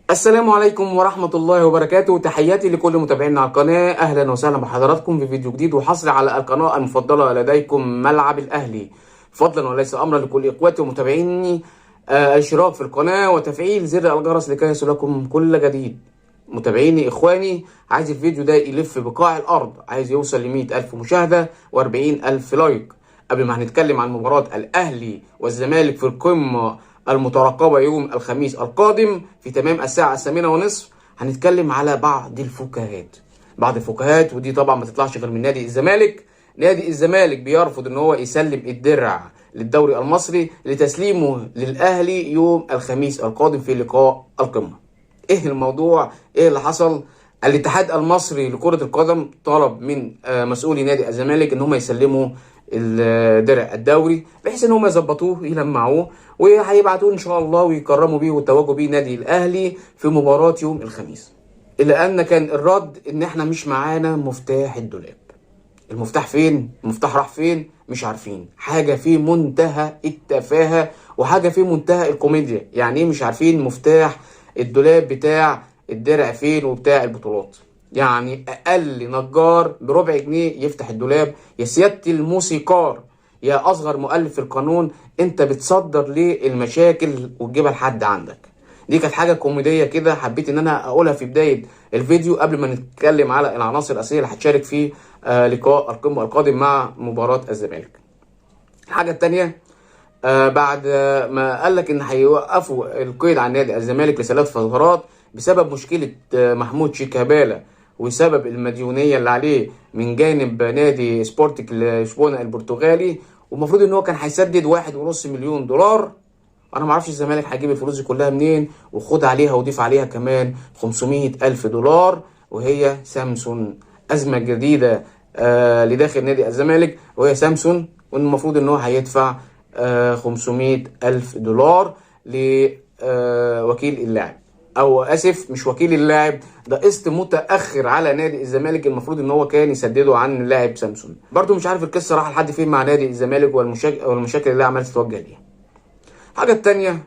السلام عليكم ورحمة الله وبركاته. تحياتي لكل متابعينا على القناة، أهلا وسهلا بحضراتكم في فيديو جديد وحصري على القناة المفضلة لديكم ملعب الأهلي. فضلا وليس أمرا لكل إخواتي ومتابعيني الاشتراك في القناة وتفعيل زر الجرس لكي يصلكم كل جديد. متابعيني إخواني، عايز الفيديو ده يلف بقاع الأرض، عايز يوصل ل100 ألف مشاهدة و40 ألف لايك. قبل ما هنتكلم عن مباراة الأهلي والزمالك في القمة المترقبة يوم الخميس القادم في تمام الساعة 8:30، هنتكلم على بعض الفكاهات ودي طبعا ما تطلعش غير من نادي الزمالك. نادي الزمالك بيرفض ان هو يسلم الدرع للدوري المصري لتسليمه للأهلي يوم الخميس القادم في لقاء القمة. ايه الموضوع؟ ايه اللي حصل؟ الاتحاد المصري لكرة القدم طلب من مسؤولي نادي الزمالك ان هم يسلموا الدرع الدوري بحيث ان هم يظبطوه يلمعوه وهيبعتوه ان شاء الله ويكرموا بيه ويتوجوا بيه نادي الاهلي في مباراة يوم الخميس. الا ان كان الرد ان احنا مش معانا مفتاح الدولاب. المفتاح فين؟ المفتاح راح فين؟ مش عارفين. حاجة في منتهى التفاهة وحاجة في منتهى الكوميديا. يعني ايه مش عارفين مفتاح الدولاب بتاع الدرع فين وبتاع البطولات؟ يعني اقل نجار بربع جنيه يفتح الدولاب. يا سيادة الموسيقار، يا اصغر مؤلف في القانون، انت بتصدر ليه المشاكل وتجيبها لحد عندك؟ دي كانت حاجه كوميديه كده، حبيت ان انا اقولها في بدايه الفيديو قبل ما نتكلم على العناصر الاساسيه اللي هتشارك في لقاء القمه القادم مع مباراه الزمالك. الحاجه الثانيه، بعد ما قال لك ان هيوقفوا القيد عن نادي الزمالك لثلاث فترات بسبب مشكله محمود شيكابالا وسبب المديونيه اللي عليه من جانب نادي سبورتيك لشبونه البرتغالي، والمفروض ان هو كان هيسدد 1.5 مليون دولار. انا ما اعرفش الزمالك هيجيب الفلوس دي كلها منين، وخد عليها وضيف عليها كمان 500 الف دولار، وهي سامسون. ازمه جديده لداخل نادي الزمالك وهي سامسون، والمفروض ان هو هيدفع 500 الف دولار لوكيل اللاعب، او اسف مش وكيل اللاعب، ده قسط متاخر على نادي الزمالك المفروض ان هو كان يسدده عن اللاعب سامسون. برضو مش عارف القصه راح لحد فين مع نادي الزمالك والمشاكل اللي عماله تتوجه ليها. الحاجه الثانيه،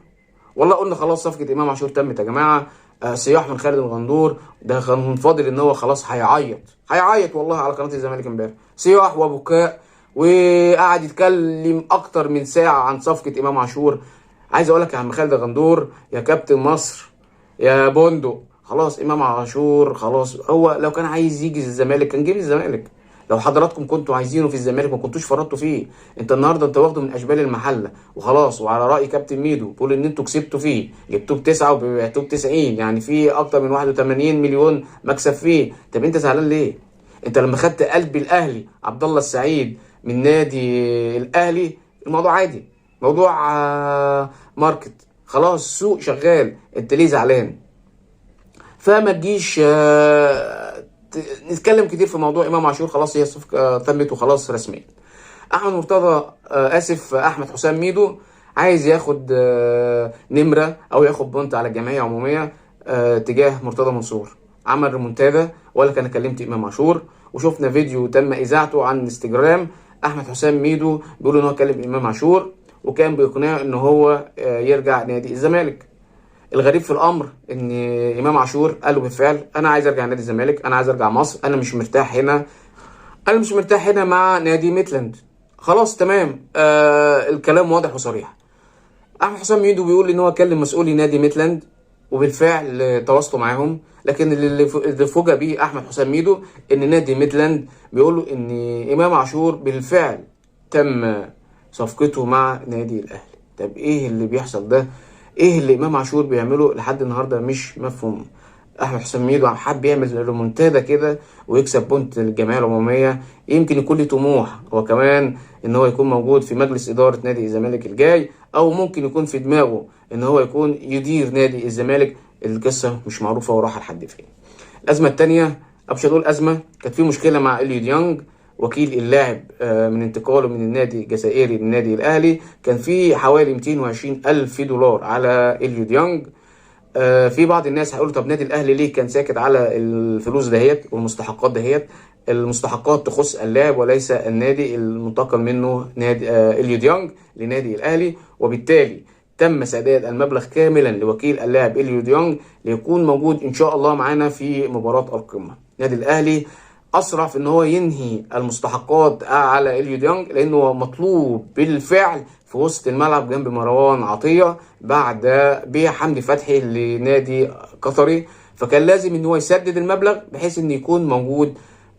والله قلنا خلاص صفقه امام عاشور تمت يا جماعه. صياح من خالد الغندور، ده كان فاضل ان هو خلاص هيعيط والله على قناه الزمالك امبارح، صياح وبكاء، وقعد يتكلم اكتر من ساعه عن صفقه امام عاشور. عايز اقول لك يا عم خالد الغندور، يا كابتن مصر، يا بوندو، خلاص امام عاشور خلاص. هو لو كان عايز يجي الزمالك كان جه الزمالك. لو حضراتكم كنتوا عايزينه في الزمالك ما كنتوش فرطتوا فيه. انت النهارده انت واخده من اشبال المحله وخلاص، وعلى راي كابتن ميدو بيقول ان انتوا كسبتوا فيه، جبتوه ب9 وبعتوه ب90، يعني في اكتر من 81 مليون مكسب فيه. طب انت زعلان ليه؟ انت لما خدت قلب الاهلي عبد الله السعيد من نادي الاهلي الموضوع عادي، موضوع ماركت، خلاص سوق شغال، انت ليه زعلان؟ فما تجيش نتكلم كتير في موضوع امام عاشور. خلاص هي الصفقه تمت وخلاص رسميا. احمد مرتضى احمد حسام ميدو عايز ياخد نمره او ياخد بونت على الجمعيه العموميه تجاه مرتضى منصور. عمل ريمونتادا ولا كان كلمت امام عاشور، وشفنا فيديو تم اذاعته عن انستجرام. احمد حسام ميدو بيقول ان هو كلم امام عاشور وكان بيقنعه ان هو يرجع نادي الزمالك. الغريب في الامر ان امام عاشور قال له بالفعل انا عايز ارجع نادي الزمالك، انا عايز ارجع مصر، انا مش مرتاح هنا، انا مش مرتاح هنا مع نادي ميتلاند. خلاص تمام، الكلام واضح وصريح. احمد حسام ميدو بيقول ان هو كلم مسؤولي نادي ميتلاند وبالفعل تواصلوا معاهم، لكن اللي فوجئ بيه احمد حسام ميدو ان نادي ميتلاند بيقول له ان امام عاشور بالفعل تم صفقته مع نادي الاهلي. طب ايه اللي بيحصل ده؟ ايه اللي امام عاشور بيعمله لحد النهارده مش مفهوم. احمد حسام ميدو حب يعمل ريمونتادا كده ويكسب بونت للجمعيه العموميه، يمكن يكون له طموح هو كمان ان هو يكون موجود في مجلس اداره نادي الزمالك الجاي، او ممكن يكون في دماغه ان هو يكون يدير نادي الزمالك. القصه مش معروفه وراح لحد فين. الازمه الثانيه، او مش هنقول ازمه، كانت في مشكله مع اليو ديانج وكيل اللاعب من انتقاله من النادي الجزائري للنادي الاهلي. كان في حوالي 220 الف دولار على اليو ديانج. في بعض الناس هيقولوا طب نادي الاهلي ليه كان ساكت على الفلوس دهيت والمستحقات دهيت؟ المستحقات تخص اللاعب وليس النادي المنتقل منه نادي اليو ديانج لنادي الاهلي، وبالتالي تم سداد المبلغ كاملا لوكيل اللاعب إليو ديونج ليكون موجود ان شاء الله معانا في مباراة القمة. النادي الاهلي اسرع في ان هو ينهي المستحقات على إليو ديونج، لانه مطلوب بالفعل في وسط الملعب جنب مروان عطية بعد بيع حمدي فتحي لنادي قطري، فكان لازم ان هو يسدد المبلغ بحيث ان يكون موجود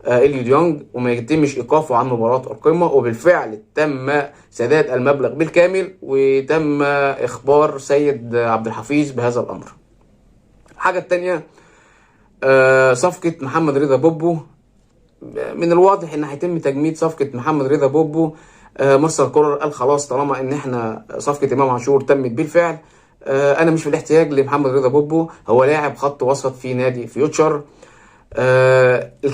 إليو ديونج وما يتمش ايقافه عن مباراة القمة. وبالفعل تم سداد المبلغ بالكامل، وتم اخبار سيد عبد الحفيظ بهذا الامر. الحاجة التانية صفقة محمد رضا بوبو. من الواضح ان هيتم تجميد صفقة محمد رضا بوبو. مارسيل كولر قال خلاص طالما ان احنا صفقة امام عاشور تمت بالفعل، انا مش في الاحتياج لمحمد رضا بوبو. هو لاعب خط وسط في نادي فيوتشر.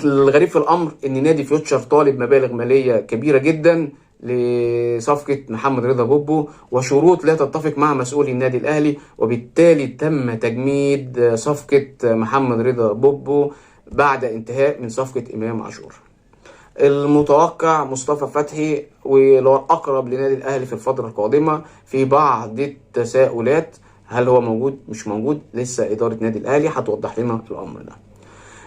الغريب في الامر ان نادي فيوتشر طالب مبالغ ماليه كبيره جدا لصفقه محمد رضا بوبو وشروط لا تتفق مع مسؤولي النادي الاهلي، وبالتالي تم تجميد صفقه محمد رضا بوبو بعد انتهاء من صفقه امام عاشور. المتوقع مصطفى فتحي، ولو اقرب لنادي الاهلي في الفتره القادمه. في بعض التساؤلات، هل هو موجود مش موجود؟ لسه اداره نادي الاهلي هتوضح لنا الامر ده.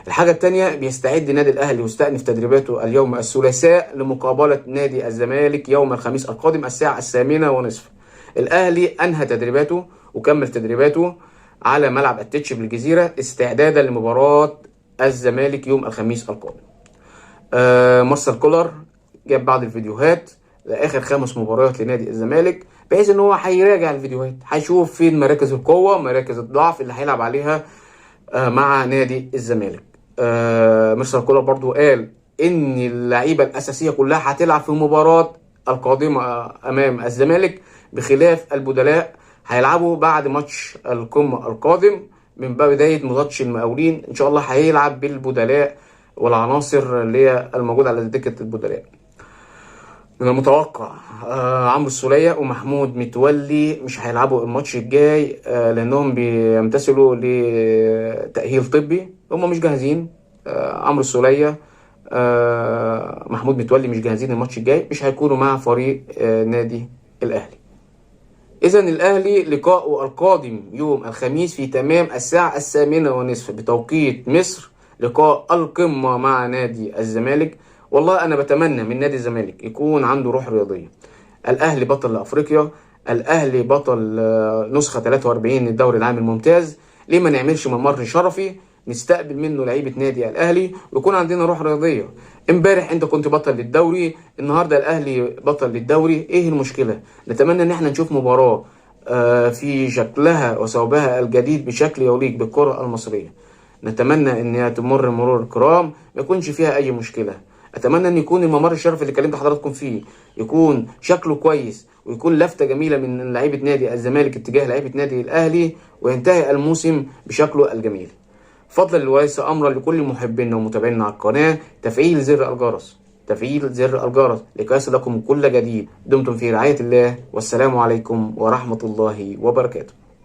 الحاجة التانية، بيستعد نادي الأهلي ويستأنف تدريباته اليوم الثلاثاء لمقابلة نادي الزمالك يوم الخميس القادم الساعة 8:30. الأهلي أنهى تدريباته وكمل تدريباته على ملعب التتش بالجزيرة استعدادا لمباراة الزمالك يوم الخميس القادم. مارسيل كولر جاب بعض الفيديوهات لآخر 5 مباريات لنادي الزمالك، بحيث ان هو هيراجع الفيديوهات، هيشوف فين مراكز القوة مراكز الضعف اللي هيلعب عليها مع نادي الزمالك. مارسيل كولر برضو قال ان اللعيبه الاساسيه كلها هتلعب في المباراه القادمه امام الزمالك، بخلاف البدلاء هيلعبوا بعد ماتش القمه القادم من بدايه ماتش المقاولين. ان شاء الله هيلعب بالبدلاء والعناصر اللي هي الموجوده على دكه البدلاء. من المتوقع عمرو السولية ومحمود متولي مش هيلعبوا الماتش الجاي لانهم بيمتثلوا لتأهيل طبي، هم مش جاهزين. عمرو السولية محمود متولي مش جاهزين الماتش الجاي، مش هيكونوا مع فريق نادي الاهلي. اذا الاهلي لقاءه القادم يوم الخميس في تمام الساعة 8:30 بتوقيت مصر، لقاء القمة مع نادي الزمالك. والله انا بتمنى من نادي الزمالك يكون عنده روح رياضيه. الاهلي بطل لافريقيا، الاهلي بطل نسخه 43 من الدوري العام الممتاز. ليه ما نعملش ممر شرفي نستقبل منه لعيبه نادي الاهلي ويكون عندنا روح رياضيه؟ امبارح انت كنت بطل للدوري، النهارده الاهلي بطل للدوري، ايه المشكله؟ نتمنى ان احنا نشوف مباراه في شكلها وثوبها الجديد بشكل يليق بالكره المصريه. نتمنى انها تمر مرور الكرام، ما يكونش فيها اي مشكله. اتمنى ان يكون الممر الشرفي اللي كلمت حضراتكم فيه يكون شكله كويس، ويكون لفتة جميلة من لعيبة نادي الزمالك اتجاه لعيبة نادي الاهلي، وينتهي الموسم بشكله الجميل. فضلا وليس امرا لكل محبينا ومتابعينا على القناة تفعيل زر الجرس، تفعيل زر الجرس لكي يصلكم كل جديد. دمتم في رعاية الله، والسلام عليكم ورحمة الله وبركاته.